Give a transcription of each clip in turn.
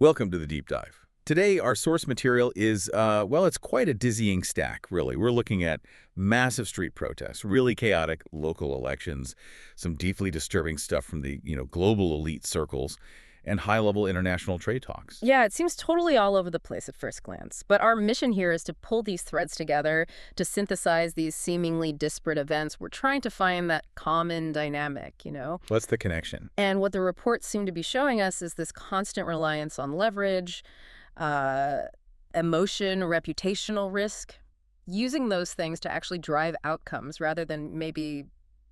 Welcome to the Deep Dive. Today, our source material is, well, it's quite a dizzying stack, really. We're looking at massive street protests, really chaotic local elections, some deeply disturbing stuff from the, global elite circles, and high-level international trade talks. Yeah, it seems totally all over the place at first glance. But our mission here is to pull these threads together, to synthesize these seemingly disparate events. We're trying to find that common dynamic. What's the connection? And what the reports seem to be showing us is this constant reliance on leverage, emotion, reputational risk, using those things to actually drive outcomes rather than maybe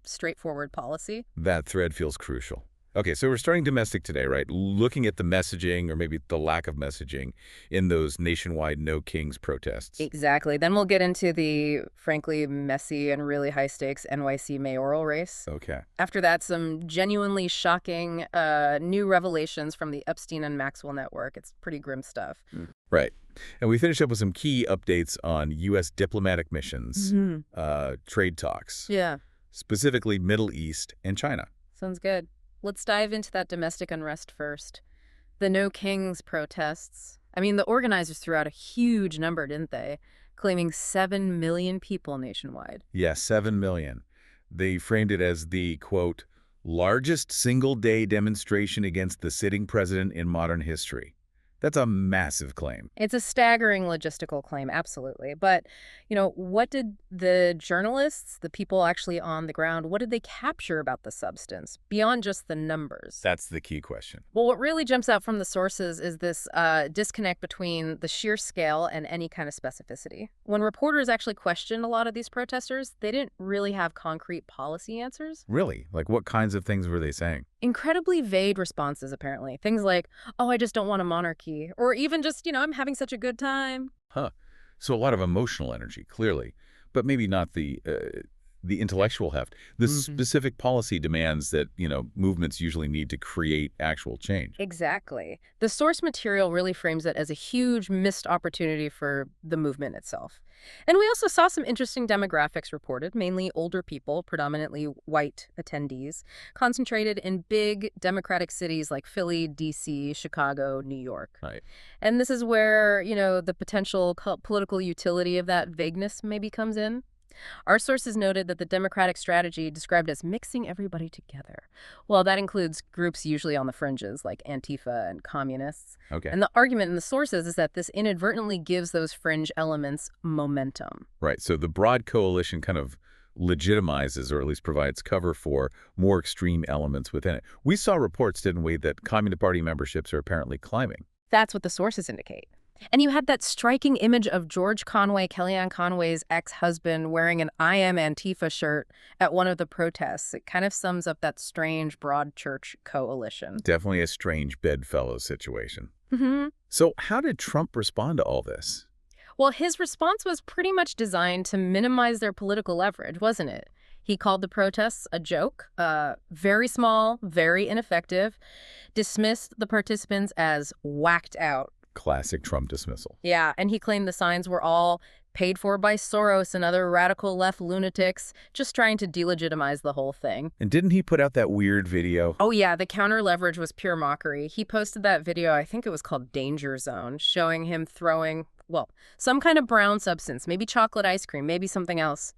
straightforward policy. That thread feels crucial. Okay, so we're starting domestic today, right? Looking at the messaging, or maybe the lack of messaging, in those nationwide No Kings protests. Exactly. Then we'll get into the, frankly, messy and really high-stakes NYC mayoral race. Okay. After that, some genuinely shocking new revelations from the Epstein and Maxwell network. It's pretty grim stuff. Right. And we finish up with some key updates on U.S. diplomatic missions, trade talks. Yeah. Specifically Middle East and China. Sounds good. Let's dive into that domestic unrest first. The No Kings protests. I mean, the organizers threw out a huge number, didn't they? Claiming 7 million people nationwide. Yeah, 7 million. They framed it as the, quote, largest single-day demonstration against the sitting president in modern history. That's a massive claim. It's a staggering logistical claim, absolutely. But, what did the journalists, the people actually on the ground, what did they capture about the substance beyond just the numbers? That's the key question. Well, what really jumps out from the sources is this disconnect between the sheer scale and any kind of specificity. When reporters actually questioned a lot of these protesters, they didn't really have concrete policy answers. Really? Like what kinds of things were they saying? Incredibly vague responses, apparently. Things like, oh, I just don't want a monarchy. Or even just, I'm having such a good time. Huh. So a lot of emotional energy, clearly. But maybe not the intellectual heft. The specific policy demands that, movements usually need to create actual change. Exactly. The source material really frames it as a huge missed opportunity for the movement itself. And we also saw some interesting demographics reported, mainly older people, predominantly white attendees, concentrated in big Democratic cities like Philly, D.C., Chicago, New York. Right. And this is where, the potential political utility of that vagueness maybe comes in. Our sources noted that the Democratic strategy described as mixing everybody together. Well, that includes groups usually on the fringes, like Antifa and communists. Okay. And the argument in the sources is that this inadvertently gives those fringe elements momentum. Right. So the broad coalition kind of legitimizes, or at least provides cover for, more extreme elements within it. We saw reports, didn't we, that Communist Party memberships are apparently climbing. That's what the sources indicate. And you had that striking image of George Conway, Kellyanne Conway's ex-husband, wearing an I Am Antifa shirt at one of the protests. It kind of sums up that strange broad church coalition. Definitely a strange bedfellows situation. Mm-hmm. So how did Trump respond to all this? Well, his response was pretty much designed to minimize their political leverage, wasn't it? He called the protests a joke, very small, very ineffective, dismissed the participants as whacked out. Classic Trump dismissal. Yeah, and he claimed the signs were all paid for by Soros and other radical left lunatics, just trying to delegitimize the whole thing. And didn't he put out that weird video? Oh yeah, the counter leverage was pure mockery. He posted that video, I think it was called Danger Zone, showing him throwing, some kind of brown substance, maybe chocolate ice cream, maybe something else,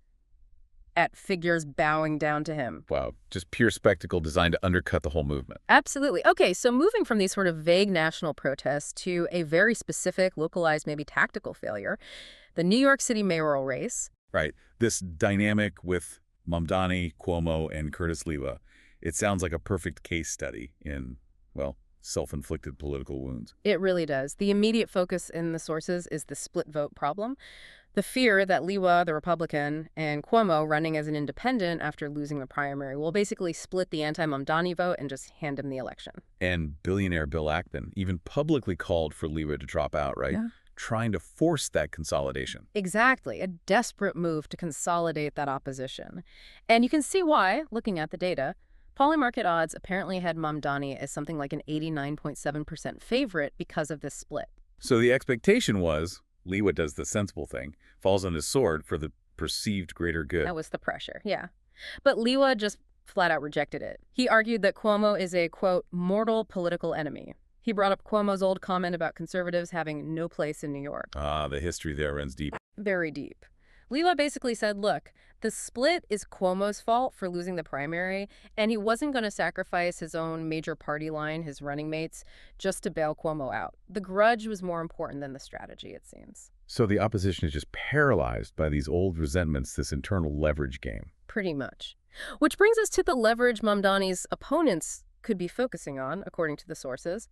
at figures bowing down to him. Wow, just pure spectacle designed to undercut the whole movement. Absolutely. Okay, so moving from these sort of vague national protests to a very specific, localized, maybe tactical failure, the New York City mayoral race. Right. This dynamic with Mamdani, Cuomo, and Curtis Lewa, it sounds like a perfect case study in, self-inflicted political wounds. It really does. The immediate focus in the sources is the split vote problem. The fear that Lewa, the Republican, and Cuomo, running as an independent after losing the primary, will basically split the anti-Mamdani vote and just hand him the election. And billionaire Bill Ackman even publicly called for Lewa to drop out, right? Yeah. Trying to force that consolidation. Exactly. A desperate move to consolidate that opposition. And you can see why, looking at the data. Polymarket odds apparently had Mamdani as something like an 89.7% favorite because of this split. So the expectation was Lewa does the sensible thing, falls on his sword for the perceived greater good. That was the pressure, yeah. But Lewa just flat out rejected it. He argued that Cuomo is a, quote, mortal political enemy. He brought up Cuomo's old comment about conservatives having no place in New York. Ah, the history there runs deep. Very deep. Leela basically said, look, the split is Cuomo's fault for losing the primary, and he wasn't going to sacrifice his own major party line, his running mates, just to bail Cuomo out. The grudge was more important than the strategy, it seems. So the opposition is just paralyzed by these old resentments, this internal leverage game. Pretty much. Which brings us to the leverage Mamdani's opponents could be focusing on, according to the sources,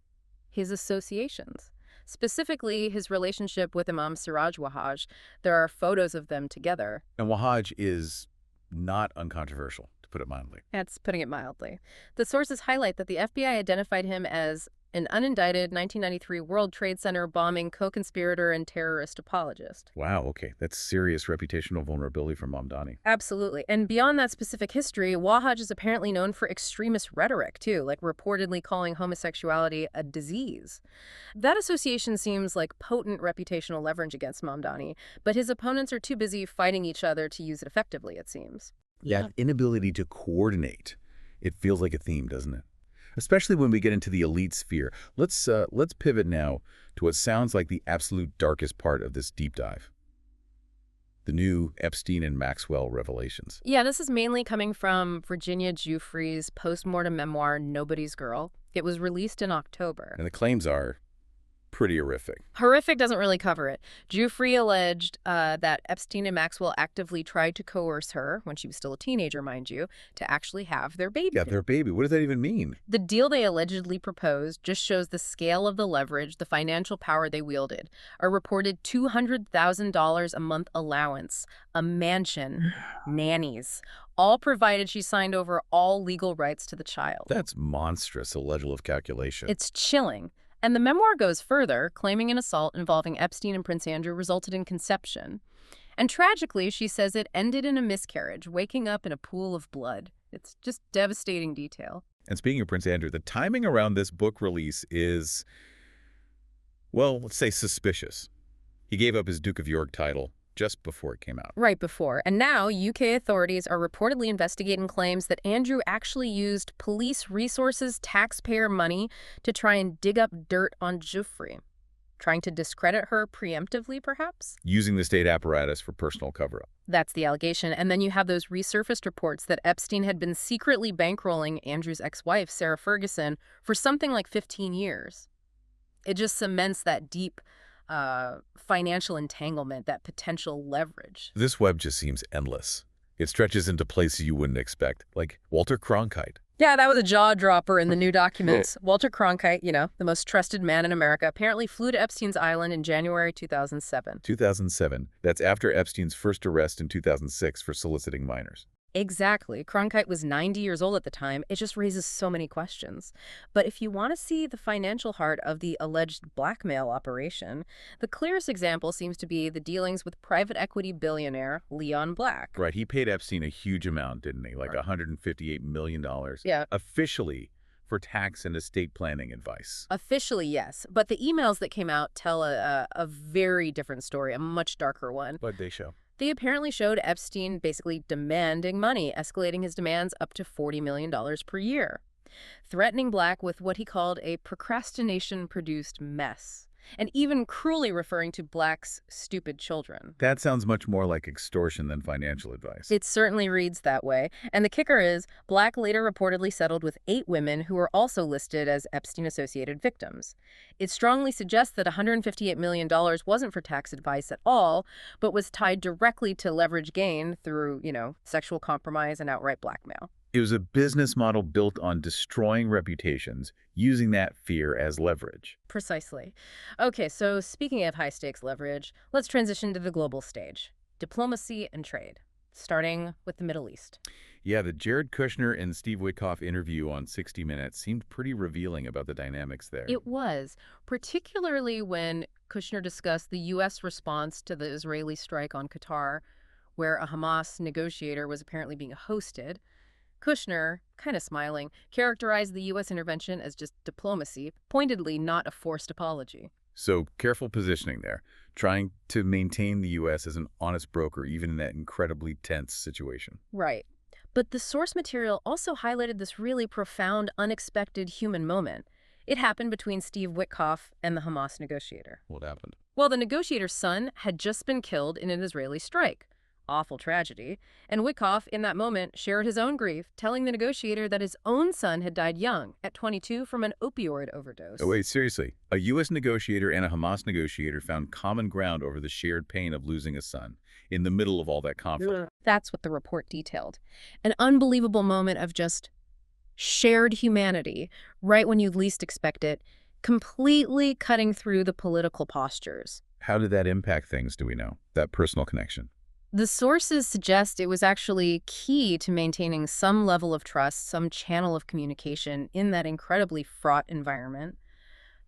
his associations. Specifically, his relationship with Imam Siraj Wahhaj. There are photos of them together. And Wahhaj is not uncontroversial, to put it mildly. That's putting it mildly. The sources highlight that the FBI identified him as an unindicted 1993 World Trade Center bombing co-conspirator and terrorist apologist. Wow, okay. That's serious reputational vulnerability for Mamdani. Absolutely. And beyond that specific history, Wahhaj is apparently known for extremist rhetoric, too, like reportedly calling homosexuality a disease. That association seems like potent reputational leverage against Mamdani, but his opponents are too busy fighting each other to use it effectively, it seems. That inability to coordinate, it feels like a theme, doesn't it? Especially when we get into the elite sphere. Let's pivot now to what sounds like the absolute darkest part of this deep dive. The new Epstein and Maxwell revelations. Yeah, this is mainly coming from Virginia Giuffre's post-mortem memoir, Nobody's Girl. It was released in October. And the claims are pretty horrific. Horrific doesn't really cover it. Giuffre alleged that Epstein and Maxwell actively tried to coerce her, when she was still a teenager, mind you, to actually have their baby. Yeah, their baby. What does that even mean? The deal they allegedly proposed just shows the scale of the leverage, the financial power they wielded. A reported $200,000 a month allowance, a mansion, nannies, all provided she signed over all legal rights to the child. That's monstrous, a level of calculation. It's chilling. And the memoir goes further, claiming an assault involving Epstein and Prince Andrew resulted in conception. And tragically, she says it ended in a miscarriage, waking up in a pool of blood. It's just devastating detail. And speaking of Prince Andrew, the timing around this book release is, well, let's say suspicious. He gave up his Duke of York title just before it came out. Right before. And now UK authorities are reportedly investigating claims that Andrew actually used police resources, taxpayer money, to try and dig up dirt on Giuffre. Trying to discredit her preemptively, perhaps? Using the state apparatus for personal cover-up. That's the allegation. And then you have those resurfaced reports that Epstein had been secretly bankrolling Andrew's ex-wife, Sarah Ferguson, for something like 15 years. It just cements that deep financial entanglement, that potential leverage. This web just seems endless. It stretches into places you wouldn't expect, like Walter Cronkite. Yeah, that was a jaw-dropper in the new documents. Walter Cronkite, the most trusted man in America, apparently flew to Epstein's island in January 2007. 2007. That's after Epstein's first arrest in 2006 for soliciting minors. Exactly. Cronkite was 90 years old at the time. It just raises so many questions. But if you want to see the financial heart of the alleged blackmail operation, the clearest example seems to be the dealings with private equity billionaire Leon Black. Right. He paid Epstein a huge amount, didn't he? Like $158 million. Yeah. Officially for tax and estate planning advice. Officially, yes. But the emails that came out tell a very different story, a much darker one. What'd they show? They apparently showed Epstein basically demanding money, escalating his demands up to $40 million per year, threatening Black with what he called a procrastination-produced mess, and even cruelly referring to Black's stupid children. That sounds much more like extortion than financial advice. It certainly reads that way. And the kicker is, Black later reportedly settled with 8 women who were also listed as Epstein-associated victims. It strongly suggests that $158 million wasn't for tax advice at all, but was tied directly to leverage gain through, sexual compromise and outright blackmail. It was a business model built on destroying reputations, using that fear as leverage. Precisely. Okay, so speaking of high-stakes leverage, let's transition to the global stage. Diplomacy and trade, starting with the Middle East. Yeah, the Jared Kushner and Steve Witkoff interview on 60 Minutes seemed pretty revealing about the dynamics there. It was, particularly when Kushner discussed the U.S. response to the Israeli strike on Qatar, where a Hamas negotiator was apparently being hosted. Kushner, kind of smiling, characterized the U.S. intervention as just diplomacy, pointedly not a forced apology. So careful positioning there, trying to maintain the U.S. as an honest broker even in that incredibly tense situation. Right. But the source material also highlighted this really profound, unexpected human moment. It happened between Steve Witkoff and the Hamas negotiator. What happened? Well, the negotiator's son had just been killed in an Israeli strike. Awful tragedy. And Witkoff, in that moment, shared his own grief, telling the negotiator that his own son had died young, at 22, from an opioid overdose. Oh, wait, seriously. A U.S. negotiator and a Hamas negotiator found common ground over the shared pain of losing a son in the middle of all that conflict. That's what the report detailed. An unbelievable moment of just shared humanity, right when you'd least expect it, completely cutting through the political postures. How did that impact things, do we know? That personal connection? The sources suggest it was actually key to maintaining some level of trust, some channel of communication in that incredibly fraught environment.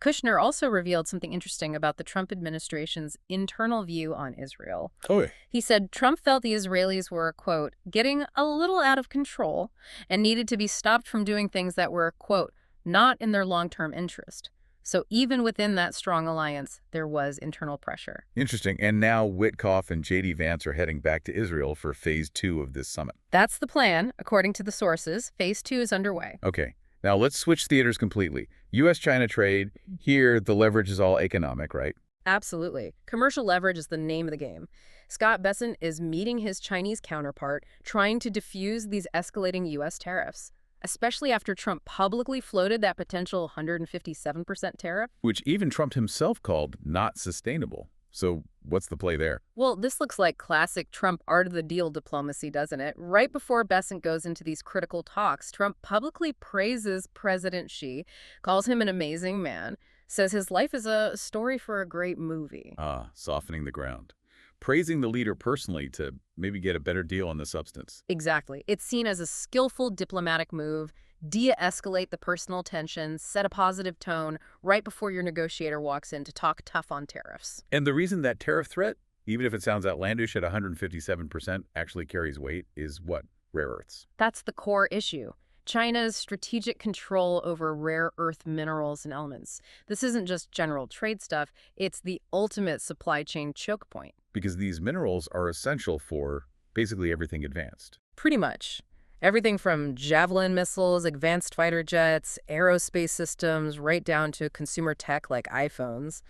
Kushner also revealed something interesting about the Trump administration's internal view on Israel. Oh, yeah. He said Trump felt the Israelis were, quote, getting a little out of control and needed to be stopped from doing things that were, quote, not in their long-term interest. So even within that strong alliance, there was internal pressure. Interesting. And now Witkoff and J.D. Vance are heading back to Israel for Phase 2 of this summit. That's the plan, according to the sources. Phase 2 is underway. Okay. Now let's switch theaters completely. U.S.-China trade, here the leverage is all economic, right? Absolutely. Commercial leverage is the name of the game. Scott Bessent is meeting his Chinese counterpart, trying to defuse these escalating U.S. tariffs, especially after Trump publicly floated that potential 157% tariff. Which even Trump himself called not sustainable. So what's the play there? Well, this looks like classic Trump art of the deal diplomacy, doesn't it? Right before Bessent goes into these critical talks, Trump publicly praises President Xi, calls him an amazing man, says his life is a story for a great movie. Ah, softening the ground. Praising the leader personally to maybe get a better deal on the substance. Exactly. It's seen as a skillful diplomatic move, de-escalate the personal tensions, set a positive tone right before your negotiator walks in to talk tough on tariffs. And the reason that tariff threat, even if it sounds outlandish at 157%, actually carries weight is what? Rare earths. That's the core issue. China's strategic control over rare earth minerals and elements. This isn't just general trade stuff, it's the ultimate supply chain choke point. Because these minerals are essential for basically everything advanced. Pretty much. Everything from Javelin missiles, advanced fighter jets, aerospace systems, right down to consumer tech like iPhones.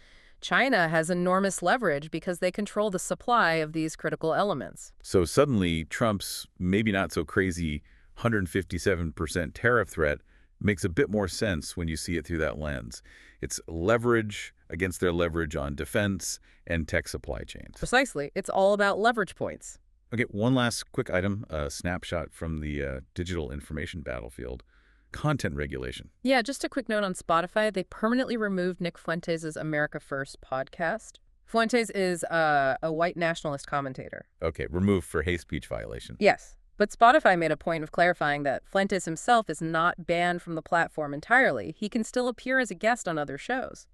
China has enormous leverage because they control the supply of these critical elements. So suddenly, Trump's maybe not so crazy 157% tariff threat makes a bit more sense when you see it through that lens. It's leverage against their leverage on defense and tech supply chains. Precisely. It's all about leverage points. Okay, one last quick item, a snapshot from the digital information battlefield. Content regulation. Yeah, just a quick note on Spotify. They permanently removed Nick Fuentes' America First podcast. Fuentes is a white nationalist commentator. Okay, removed for hate speech violation. Yes. But Spotify made a point of clarifying that Fuentes himself is not banned from the platform entirely. He can still appear as a guest on other shows.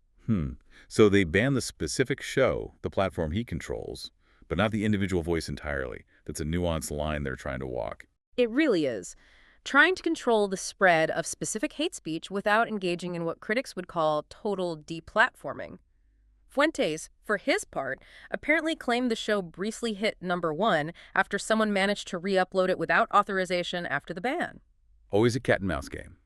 So they ban the specific show, the platform he controls, but not the individual voice entirely. That's a nuanced line they're trying to walk. It really is. Trying to control the spread of specific hate speech without engaging in what critics would call total deplatforming. Fuentes, for his part, apparently claimed the show briefly hit #1 after someone managed to re-upload it without authorization after the ban. Always a cat and mouse game.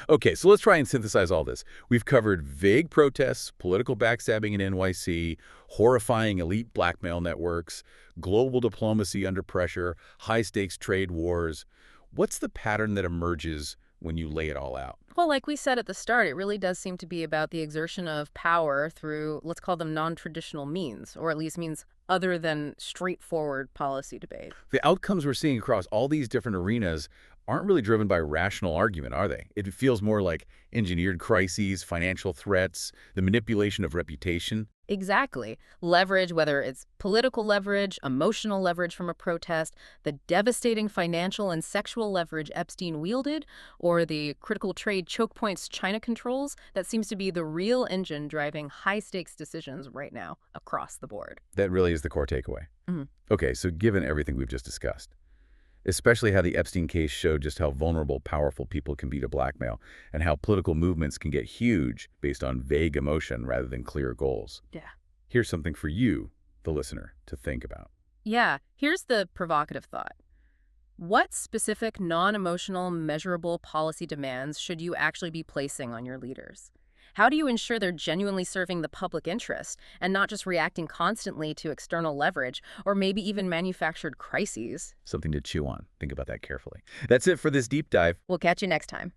Okay, so let's try and synthesize all this. We've covered vague protests, political backstabbing in NYC, horrifying elite blackmail networks, global diplomacy under pressure, high-stakes trade wars. What's the pattern that emerges when you lay it all out? Well, like we said at the start, it really does seem to be about the exertion of power through, let's call them non-traditional means, or at least means other than straightforward policy debate. The outcomes we're seeing across all these different arenas aren't really driven by rational argument, are they? It feels more like engineered crises, financial threats, the manipulation of reputation. Exactly. Leverage, whether it's political leverage, emotional leverage from a protest, the devastating financial and sexual leverage Epstein wielded, or the critical trade choke points China controls, that seems to be the real engine driving high-stakes decisions right now across the board. That really is the core takeaway. Okay, so given everything we've just discussed, especially how the Epstein case showed just how vulnerable powerful people can be to blackmail and how political movements can get huge based on vague emotion rather than clear goals. Yeah. Here's something for you, the listener, to think about. Yeah. Here's the provocative thought. What specific non-emotional, measurable policy demands should you actually be placing on your leaders? How do you ensure they're genuinely serving the public interest and not just reacting constantly to external leverage or maybe even manufactured crises? Something to chew on. Think about that carefully. That's it for this deep dive. We'll catch you next time.